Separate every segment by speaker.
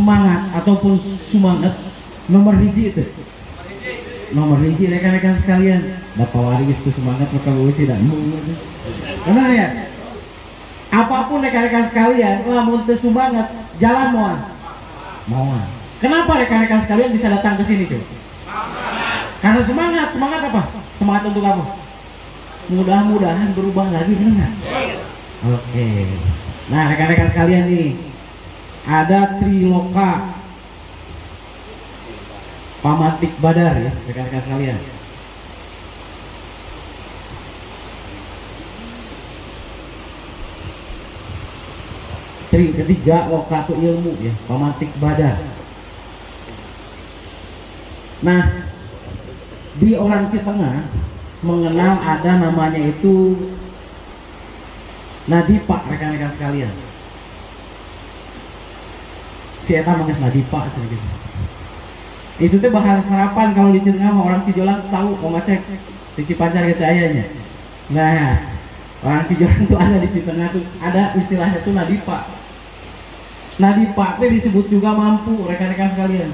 Speaker 1: semangat ataupun semangat nomor hiji itu. Nomor hiji rekan-rekan sekalian. Dapat waris itu semangat maka wis tidak. Benar ya? Apapun rekan-rekan sekalian, lamun teu semangat, jalan moal. Kenapa rekan-rekan sekalian bisa datang ke sini, cuy? Karena semangat. Semangat apa? Semangat untuk apa? Mudah-mudahan berubah lagi, benar? Oke. Nah, rekan-rekan sekalian nih, ada Triloka Pamatik Badar ya, rekan-rekan sekalian. Ketiga, Loka itu ilmu ya, Pamatik Badar. Nah, di orang Citengah mengenal ada namanya itu Nadipa, rekan-rekan sekalian. Si eta manggis Nadipa gitu. Itu tuh bahan sarapan kalau di Citengah orang Cijolang tahu kok ngecek di Cipancar gitu ayahnya. Nah, orang Cijolang tuh ada di Citengah tuh ada istilahnya tuh Nadipa. Nadipa itu disebut juga mampu, rekan-rekan sekalian.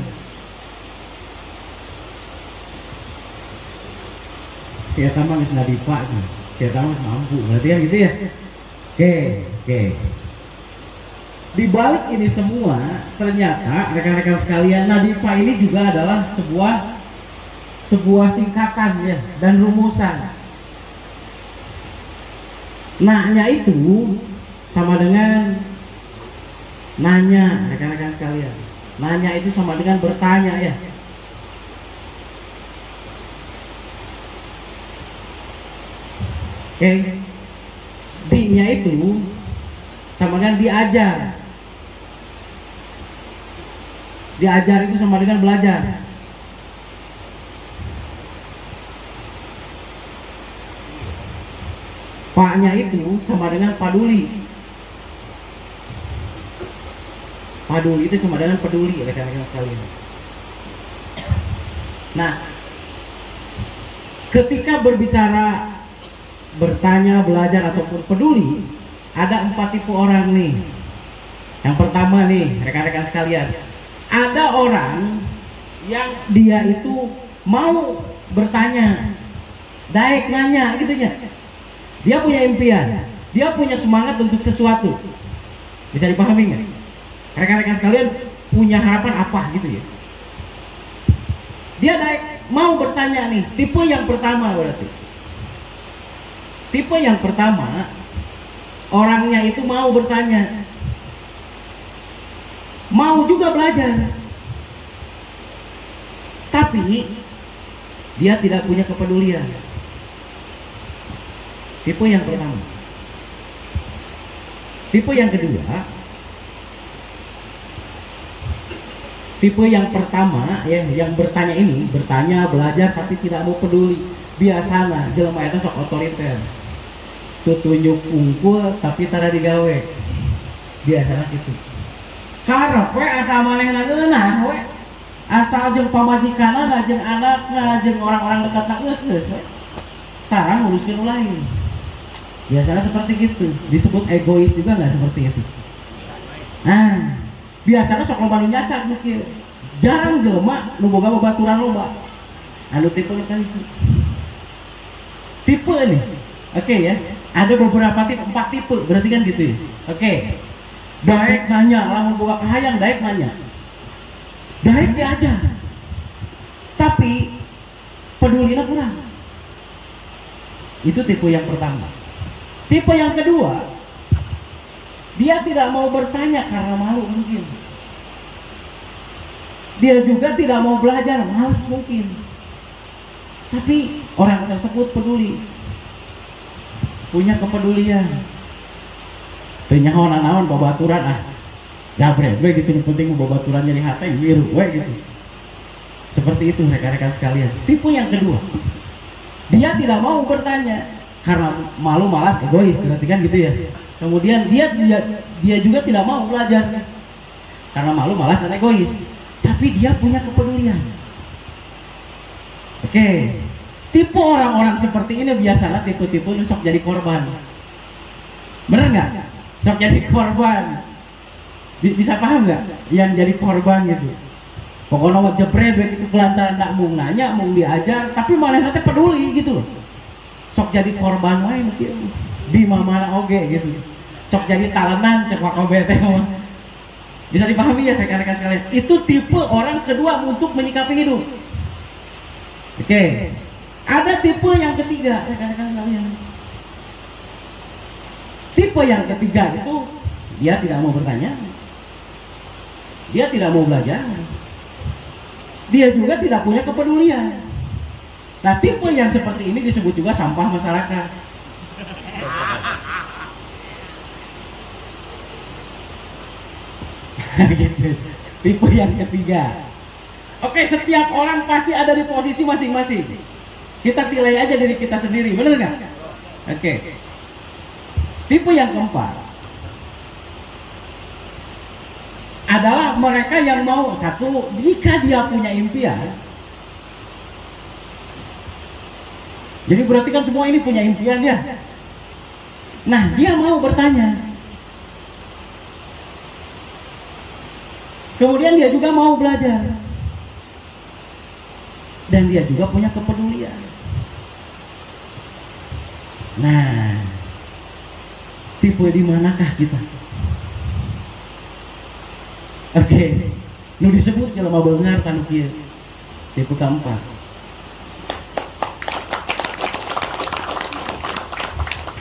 Speaker 1: Si eta mah geus Nadipa tuh. Si eta mah mampu, berarti kan gitu ya. Oke. Di balik ini semua, ternyata rekan-rekan sekalian, Nadipa ini juga adalah sebuah singkatan ya dan rumusan. Nah-nya itu sama dengan nanya, rekan-rekan sekalian. Nanya itu sama dengan bertanya ya. Oke. D-nya itu sama dengan diajar. Diajar itu sama dengan belajar. Pak-nya itu sama dengan paduli. Paduli itu sama dengan peduli, rekan-rekan sekalian. Nah, ketika berbicara, bertanya, belajar ataupun peduli, ada 4 tipe orang nih. Yang pertama nih, rekan-rekan sekalian, ada orang yang dia itu mau bertanya, daek nanya gitu ya. Dia punya impian, dia punya semangat untuk sesuatu. Bisa dipahami nggak? Rekan-rekan sekalian punya harapan apa gitu ya? Dia daek mau bertanya nih, tipe yang pertama berarti. Tipe yang pertama, orangnya itu mau bertanya, mau juga belajar, tapi dia tidak punya kepedulian. Tipe yang pertama. Tipe yang kedua, tipe yang pertama ya, yang bertanya ini, bertanya, belajar tapi tidak mau peduli. Biasanya jelema eta sok otoriter. Tutunjuk unggul tapi tara digawe. Biasanya gitu. Harap we asal manehna geunah we. Asal jeung pamajikanna, jeung anakna, jeung orang-orang dekatna geus we. Tara nguruskeun lain. Biasanya seperti gitu. Disebut egois juga nggak seperti itu. Nah, biasanya sok loba nu nyacat mikir. Jarang jelema nu boga babaturan loba. Anu tipe kan itu. Tipe nih. Oke ya. Ada beberapa tipe, 4 tipe, berarti kan gitu ya. Oke. Daek nanya, lamun boga kahayang daek nanya. Daek diajar. Tapi pedulina kurang. Itu tipe yang pertama. Tipe yang kedua, dia tidak mau bertanya karena malu mungkin. Dia juga tidak mau belajar, malas mungkin. Tapi orang tersebut peduli, punya kepedulian. Ternyaho naon babaturan jabret we gitu, penting babaturan jadi hati biru we gitu. Seperti itu rekan-rekan sekalian. Tipe yang kedua, dia tidak mau bertanya karena malu, malas, egois, berarti kan gitu ya. Kemudian dia juga tidak mau belajar karena malu, malas, dan egois. Tapi dia punya kepedulian. Oke. Tipe orang-orang seperti ini biasanya tipe-tipe sok jadi korban. Bener nggak? Sok jadi korban. Bisa paham nggak? Yang jadi korban gitu. Pokoknya mau jebret itu kelantaran tak mau nanya, mau diajar, tapi malah nanti peduli gitu loh. Sok jadi korban wae mungkin di mana oge gitu. Sok jadi talenan cek wakobe teh. Bisa dipahami ya rekan-rekan sekalian. Itu tipe orang kedua untuk menyikapi hidup. Oke. Ada tipe yang ketiga rekan-rekan sekalian. Tipe yang ketiga itu dia tidak mau bertanya. Dia tidak mau belajar. Dia juga tidak punya kepedulian. Nah, tipe yang seperti ini disebut juga sampah masyarakat. Gitu. Tipe yang ketiga. Oke, setiap orang pasti ada di posisi masing-masing. Kita nilai aja dari kita sendiri, benar nggak? Oke. Tipe yang keempat adalah mereka yang mau, satu, jika dia punya impian. Jadi berarti kan semua ini punya impian ya. Nah, dia mau bertanya. Kemudian dia juga mau belajar. Dan dia juga punya kepedulian. Nah, tipe di manakah kita? Oke, nu disebut jelema beungar kan kieu. Tipe keempat.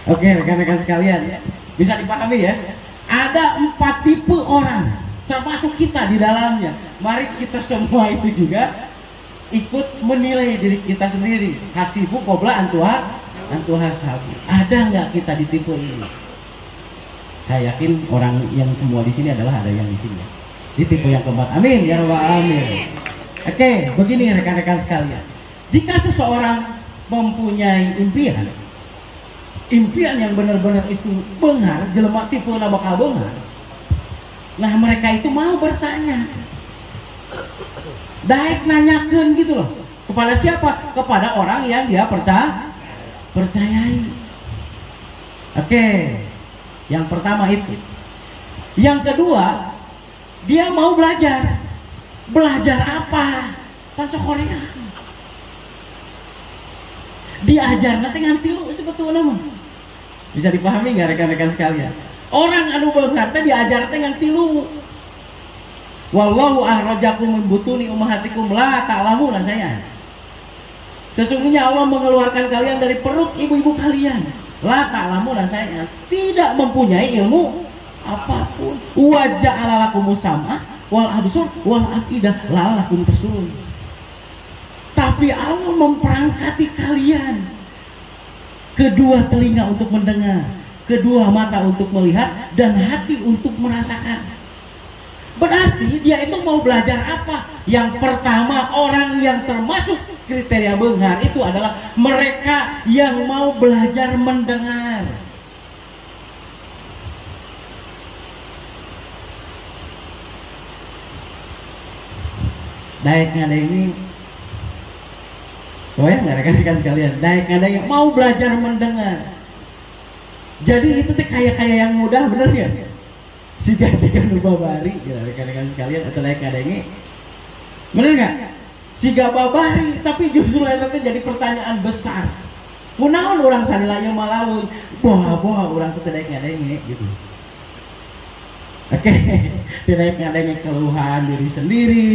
Speaker 1: Oke, rekan-rekan sekalian, bisa dipahami ya. Ada 4 tipe orang, termasuk kita di dalamnya. Mari kita semua itu juga ikut menilai diri kita sendiri. Hasibu qobla antuha hasabu. Ada nggak kita di tipe ini? Saya yakin orang yang semua di sini adalah ada yang di sini. Di tipe yang keempat. Amin ya rabbal alamin. Oke, begini rekan-rekan sekalian. Jika seseorang mempunyai impian yang benar-benar itu benar, jelema tipe na bakal benar. Nah, mereka itu mau bertanya. Daek nanyakeun gitu loh. Kepada siapa? Kepada orang yang dia percayai. Oke. Yang pertama itu. Yang kedua, dia mau belajar. Belajar apa? Kan Korea. Diajar nanti nganti lu sebetulnya mah. Bisa dipahami nggak rekan-rekan sekalian? Orang anu beungar teh diajar teh nganti lu. Wallahu akhrajakum min butuni ummahatikum la ta'lamuna saya. Sesungguhnya Allah mengeluarkan kalian dari perut ibu-ibu kalian. La ta'lamuna saya. Tidak mempunyai ilmu apapun. Wa ja'ala lakumus sam'a wal absar wal afidah la'allakum tashkurun. Tapi Allah memperangkati kalian. Kedua telinga untuk mendengar, kedua mata untuk melihat, dan hati untuk merasakan. Berarti dia itu mau belajar apa? Yang pertama, orang yang termasuk kriteria beunghar itu adalah mereka yang mau belajar mendengar. Daek ngadeng, goyang nggak rekan-rekan sekalian? Daek ngadeng mau belajar mendengar. Jadi itu teh kayak yang mudah, bener ya? Siga babari, ya rekan-rekan sekalian, atau daek ngadeng, bener nggak? Siga babari, tapi justru itu jadi pertanyaan besar. Kunaon orang sanilanya malaun, boha orang tuh daek ngadeng gitu. Oke, tidak ngadenge keluhan diri sendiri,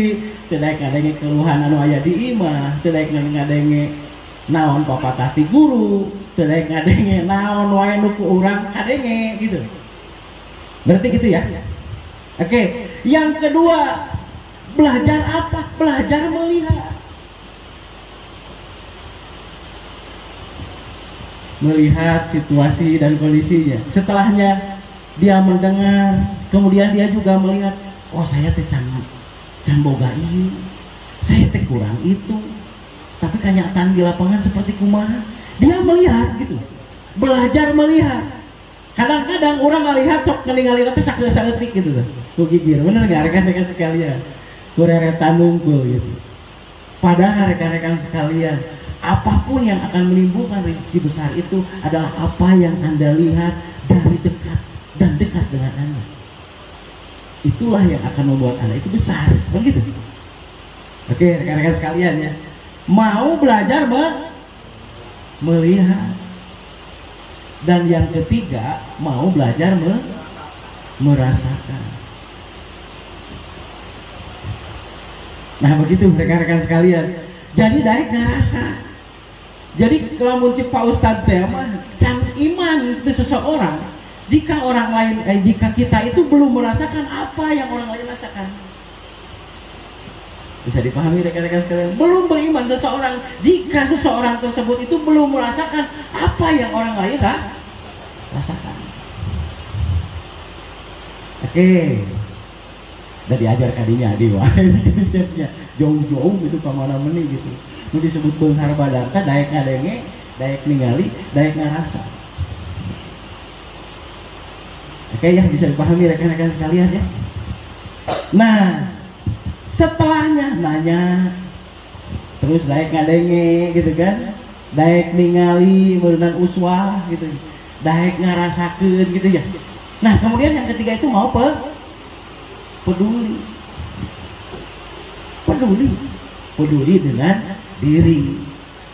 Speaker 1: tidak ngadenge keluhan anu aya di imah, tidak ngadenge naon papatah ti guru, tidak ngadenge naon wae nu ku urang kadenge gitu. Berarti gitu ya. Oke, yang kedua, belajar apa? Belajar melihat. Melihat situasi dan kondisinya. Setelahnya dia mendengar, kemudian dia juga melihat, oh saya teh can boga ini, saya teh kurang itu, tapi kenyataan di lapangan seperti kumaha. Dia melihat gitu, belajar melihat. Kadang-kadang orang ngelihat sok ngelingali tapi sakit gitu tuh gigir, bener nggak rekan-rekan sekalian? Kureretan nunggu gitu. Padahal rekan-rekan sekalian, apapun yang akan menimbulkan rezeki besar itu adalah apa yang Anda lihat dari dekat dan dekat dengan Anda. itulah yang akan membuat Anda itu besar. Begitu. Oke, rekan-rekan sekalian ya. Mau belajar melihat. Dan yang ketiga, mau belajar merasakan. Nah begitu rekan-rekan sekalian. Jadi dari ngerasa. Jadi kalau muncul Pak Ustadz tema can iman itu seseorang. Jika orang lain, jika kita itu belum merasakan apa yang orang lain rasakan. Bisa dipahami rekan-rekan sekalian. Belum beriman seseorang jika seseorang tersebut itu belum merasakan apa yang orang lain rasakan. Oke. Udah diajar kadinya adi wah. Jauh-jauh gitu kemana meni gitu. Itu disebut beunghar badan kan daek ngadenge, daek ningali, daek ngarasa. Oke, yang bisa dipahami rekan-rekan sekalian ya. Nah, setelahnya nanya terus daek ngadenge gitu kan, daek ningali meunang uswah gitu, daek ngarasakeun gitu ya. Nah kemudian yang ketiga itu mau peduli dengan diri,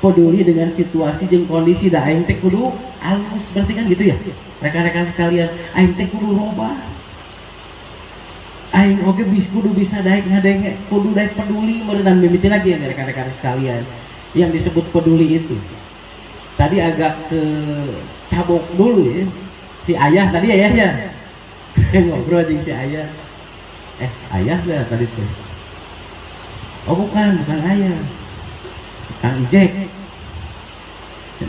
Speaker 1: peduli dengan situasi jeung kondisi. Da aing teh kudu alus, berarti kan gitu ya rekan-rekan sekalian. Aing teh kudu loba, aing oge kudu bisa daek ngadenge, kudu daek peduli meureun mimiti lagi ya rekan-rekan sekalian. Yang disebut peduli itu tadi agak ke cabok dulu ya. Si ayah tadi ayahnya ngobrol dengan si ayah. Ayah lah tadi tuh. Oh bukan ayah. Kang Ijek.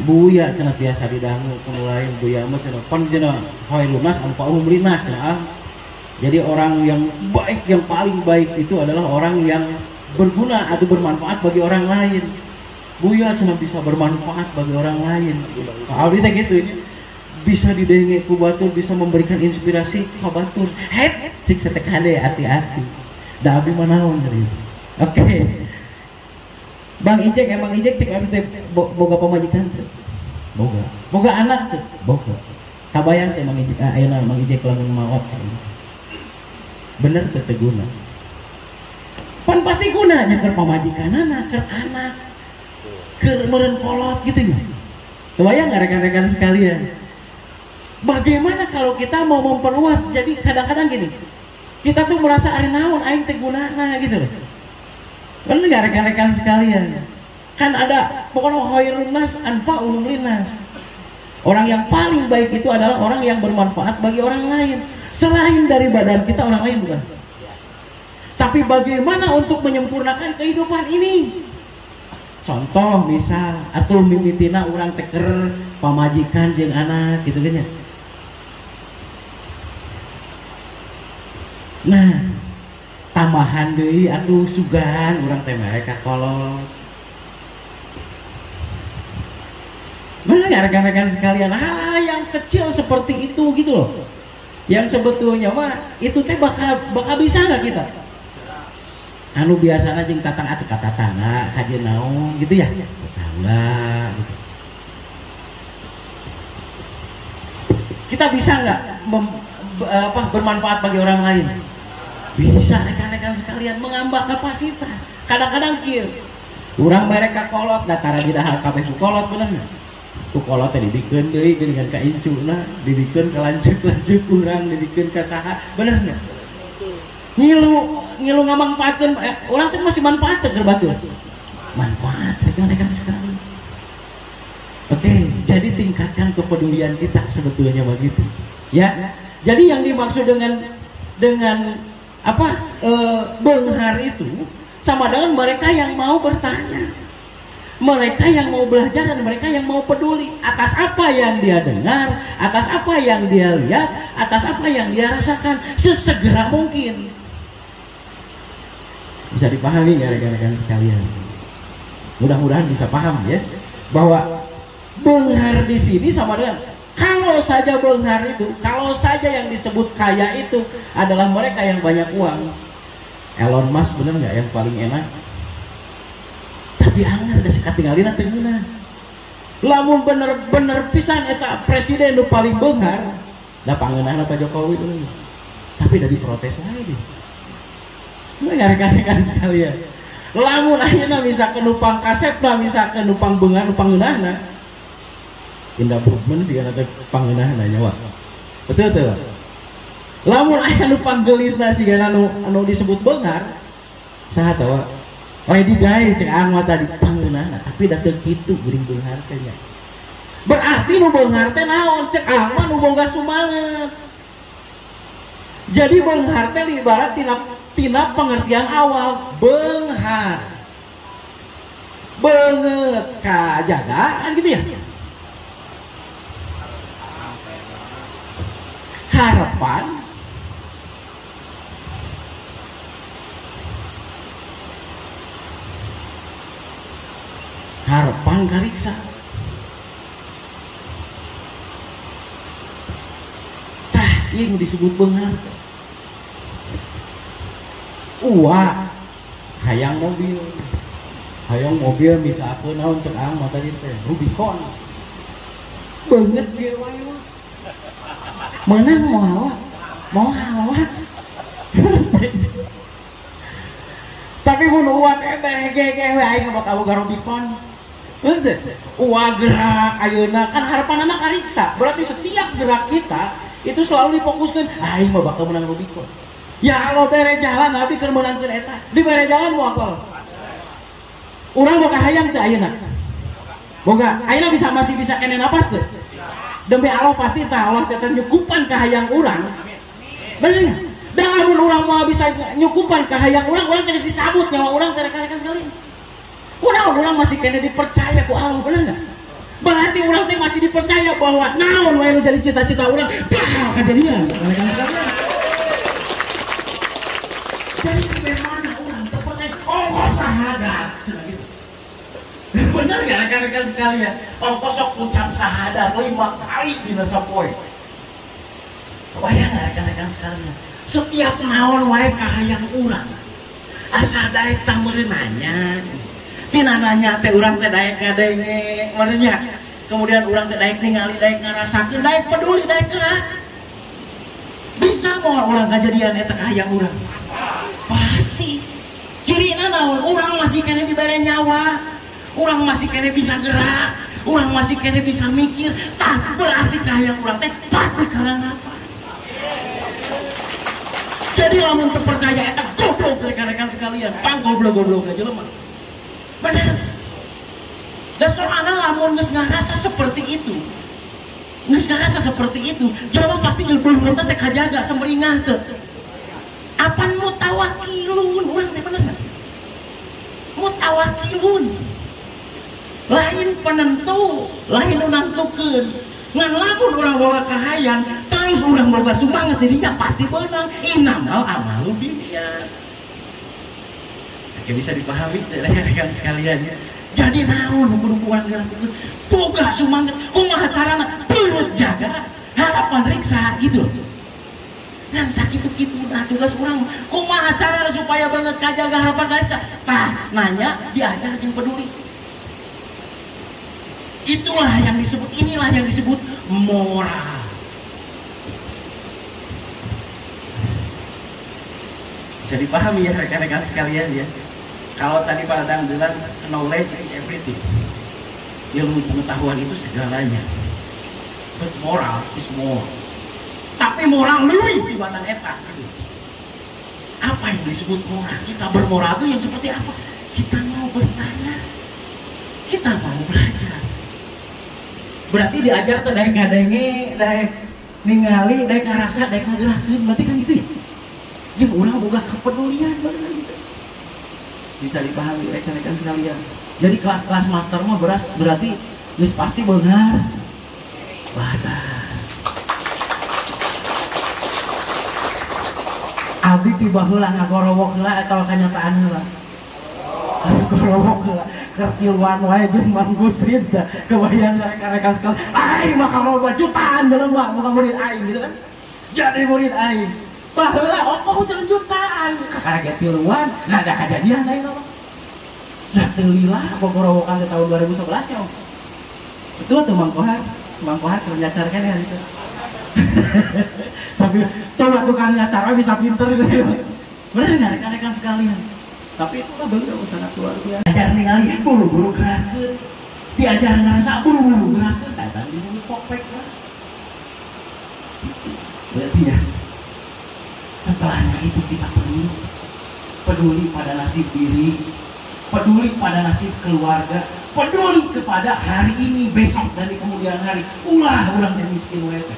Speaker 1: Buya cenah biasa didangu kumulain buya mah cenah pan cenah hoy lunas anu paum linas ya. Jadi orang yang baik, yang paling baik itu adalah orang yang berguna atau bermanfaat bagi orang lain. Buya cenah bisa bermanfaat bagi orang lain. Abdi teh gitu ini. Bisa didenge ku batur, bisa memberikan inspirasi ku batur. Cik setek hade hati-hati. Da abdi mah naon dari. Oke. Bang Ijek emang Ijek cek abdi teh boga pamajikan teh. Boga anak teh. Boga. Kabayang teh Mang Ijek ayeuna Mang Ijek lamun maot. Bener teh guna. Pan pasti gunanya keur pamajikanana, keur anak. Keur meureun kolot gitu nya. Kebayang enggak rekan-rekan sekalian? Bagaimana kalau kita mau memperluas? Jadi kadang-kadang gini, kita tuh merasa ari naon aing teh gunana gitu loh. Bener gak rekan-rekan sekalian? Kan ada pokoknya khairun nas anfa'uhum linnas. Orang yang paling baik itu adalah orang yang bermanfaat bagi orang lain. Selain dari badan kita orang lain bukan. Tapi bagaimana untuk menyempurnakan kehidupan ini? Contoh misal atuh mimitina urang teker pamajikan jeung anak gitu kan ya. Nah, tambahan deui atuh sugan urang teh mereka kolot. Benar nggak rekan-rekan sekalian? Hal yang kecil seperti itu gitu loh. Yang sebetulnya mah itu teh bakal bisa nggak kita? Anu biasana jeung tatang atuh ka tatangga kajeun naon gitu ya. Tetangga gitu. Kita bisa nggak bermanfaat bagi orang lain? Bisa rekan-rekan sekalian, mengambah kapasitas. Kadang-kadang kieu urang mereka kolot datara di dahar kabeh kolot bener. Ku kolot teh dibikeun deui dengan ka incuna, dibikeun ka lanceuk urang, dibikeun ka saha, bener enggak? Ngilu ngamangpaatkeun urang teh masih manfaat teh batur. Manfaat rekan-rekan sekalian. Oke, jadi tingkatkan kepedulian kita sebetulnya begitu. Ya. Jadi yang dimaksud dengan beunghar itu sama dengan mereka yang mau bertanya, mereka yang mau belajar, dan mereka yang mau peduli atas apa yang dia dengar, atas apa yang dia lihat, atas apa yang dia rasakan sesegera mungkin. Bisa dipahami ya rekan-rekan sekalian? Mudah-mudahan bisa paham ya bahwa beunghar di sini sama dengan kalau saja beunghar itu, kalau saja yang disebut kaya itu adalah mereka yang banyak uang. Elon Musk bener nggak yang paling enak? Tapi anggar da sakatinggalina teu geuna. Lamun bener-bener pisan eta presiden nu paling beunghar, da pangeunahna Pak Jokowi tuh. Tapi udah diprotes lagi. Ya rekan-rekan sekalian, lamun ayeuna bisa numpang kasep lah, bisa numpang beungan, numpang ngeunahna. Indah Brugman sih kan ada pangeunahna nyawa. Betul tuh. Lamun aya numpang geulisna sih kan anu disebut beungar. Saha tahu? Wae digawe cek mah tadi pangeunahna, tapi da teu kitu geuring beungar teh nya. Berarti nu beungar teh naon? Cek mah nu boga sumanget. Jadi beunghar teh ibarat tina pengertian awal beunghar, beungeut kajaga kan gitu ya. Harapan kariksa. Tah ieu disebut beunghar. Hayang mobil bisa aku naon cek mah tadi teh Rubicon banget dia wae mah menang mau hawa tapi mun uat gege we aing bakal boga Rubicon heuh gerak ayeuna kan harapan anak kariksa berarti setiap gerak kita itu selalu difokuskan aing mah bakal menang Rubicon. Ya Allah bere jalan tapi keur meunangkeun eta. Di bere jalan mau apa? Urang boga hayang teh ayeuna. Boga, ayeuna masih bisa kene napas teh. Demi Allah pasti tah Allah teh nyukupan ka hayang urang. Bener. Da lamun urang mau bisa nyukupan ka hayang urang teh dicabut nyawa urang teh rekan-rekan sekalian. Urang masih kene dipercaya ku Allah, bener enggak? Berarti urang teh masih dipercaya bahwa naon wae nu jadi cita-cita urang bakal kejadian, rekan-rekan sekalian. Jadi bagaimana orang terpercaya ongkos syahadat gitu. Benar gak rekan-rekan sekalian? Ongkos sok ucap syahadat 5 kali dina sapoe. Kebayang gak rekan-rekan sekalian? Setiap naon wae kahayang urang asa daek tah meureun nanya. Tina nanya teh urang teh daek ngadenge meureun nya. Kemudian urang teh daek ningali, daek ngarasakeun, daek peduli, daek gerak. Bisa moal urang kajadian eta kahayang urang? Pasti. Cirina naon? Urang masih kene dibere nyawa, urang masih kene bisa gerak, urang masih kene bisa mikir. Tak berarti kahayang urang teh pasti karena apa? Jadi lamun teu percaya eta goblok rekan-rekan sekalian, pang goblok-goblok aja jelema. Bener. Dan soalnya lamun geus ngarasa seperti itu, jelema pasti ngeulbeung teh kajaga semringah teu. Apan mutawakilun urang teh bener enggak? Mutawakilun. Lain penentu, lain nu nangtukeun. Ngan lamun urang boga kahayang, terus urang boga sumanget dirinya pasti beunang. Innamal amalu binniyat. Oke, bisa dipahami rekan-rekan sekalian ya. Jadi naon kudu urang ngelakukeun? Boga sumanget, kumaha carana? Perut jaga, harapan riksa gitu loh. Kan sakitu-kitu nah tugas orang kumaha cara supaya banget kajaga harapan kaisa tah nanya diajar yang peduli. Inilah yang disebut moral. Bisa dipahami ya rekan-rekan sekalian ya. Kalau tadi pada bilang knowledge is everything, ilmu pengetahuan itu segalanya, but moral is more. Tapi moral leuwih tibatan eta. Apa yang disebut moral? Kita bermoral itu yang seperti apa? Kita mau bertanya, kita mau belajar. Berarti diajar tuh daek ngadenge, daek ningali, daek ngarasa, daek ngagerakeun, berarti kan gitu ya. Jeung urang boga kepedulian bener gitu. Bisa dipahami rekan-rekan sekalian. Jadi kelas-kelas master mah berarti geus pasti beunghar. Wadah. Abi tiba heula ngagorowok heula eta kenyataan heula. Ngagorowok heula kertiluan wae jeung Mang Gusrin teh kebayang rekan-rekan sekalian. Aing mah karoba jutaan jelema bukan murid aing gitu kan. Jadi murid aing. Tah heula ongkoh jeung jutaan. Kaget tiluan, nah ada kejadian lain mah. Nah teulilah gorowokan di tahun 2011 ya. Betul tuh Mang Kohar. Mang Kohar kerja kan ya itu. Tapi coba tukang acara bisa pinter gitu. Bener nggak rekan-rekan sekalian? Tapi itu kan beliau sangat luar biasa. Ajar ningali buru-buru gerakkeun, diajar ngerasa buru-buru gerakkeun, tadi dulu popek lah. Berarti ya, setelahnya itu kita peduli pada nasib diri, peduli pada nasib keluarga, peduli kepada hari ini, besok, dan di kemudian hari. Ulah yang miskin mereka.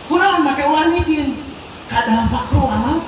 Speaker 1: Ulah pakai ulah miskin. Kadang fakru amal.